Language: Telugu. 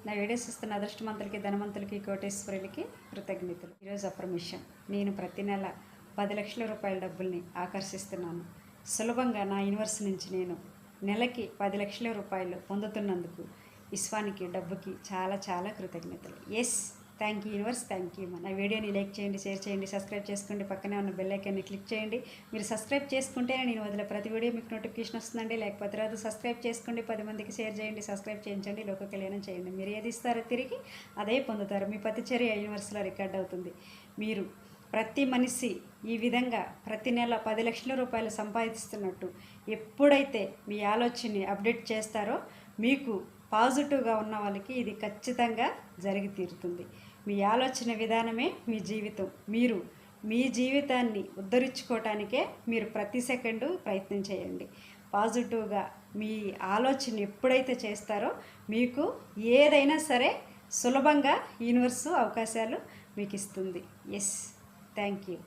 నా వీడియోస్ ఇస్తున్న అదృష్టమంతులకి, ధనవంతులకి, కోటేశ్వరులకి కృతజ్ఞతలు. ఈరోజు అప్రమిషన్. నేను ప్రతి నెల 10 లక్షల రూపాయల డబ్బుల్ని ఆకర్షిస్తున్నాను. సులభంగా నా యూనివర్స్ నుంచి నేను నెలకి 10 లక్షల రూపాయలు పొందుతున్నందుకు విశ్వానికి, డబ్బుకి చాలా చాలా కృతజ్ఞతలు. Yes, thank you universe, thank you. నా వీడియోని లైక్ చేయండి, షేర్ చేయండి, సబ్స్క్రైబ్ చేసుకోండి. పక్కనే ఉన్న బెల్ ఐకాన్ని క్లిక్ చేయండి. మీరు సబ్స్క్రైబ్ చేసుకుంటేనే నేను వదిలే ప్రతి వీడియో మీకు నోటిఫికేషన్ వస్తుందండి. లేకపోతే రాదు. సబ్స్క్రైబ్ చేసుకోండి, 10 మందికి షేర్ చేయండి, సబ్స్క్రైబ్ చేయించండి, లోక కళ్యాణం చేయండి. మీరు ఏది ఇస్తారో తిరిగి అదే పొందుతారు. మీ ప్రతి చర్య యూనివర్స్లో రికార్డ్ అవుతుంది. మీరు ప్రతి మనిషి ఈ విధంగా ప్రతి నెల 10 లక్షల రూపాయలు సంపాదిస్తున్నట్టు ఎప్పుడైతే మీ ఆలోచనని అప్డేట్ చేస్తారో మీకు పాజిటివ్గా ఉన్న వాళ్ళకి ఇది ఖచ్చితంగా జరిగి తీరుతుంది. మీ ఆలోచన విధానమే మీ జీవితం. మీరు మీ జీవితాన్ని ఉద్ధరించుకోవటానికే మీరు ప్రతి సెకండు ప్రయత్నం చేయండి. పాజిటివ్గా మీ ఆలోచన ఎప్పుడైతే చేస్తారో మీకు ఏదైనా సరే సులభంగా యూనివర్సు అవకాశాలు మీకు ఇస్తుంది. Yes, thank you.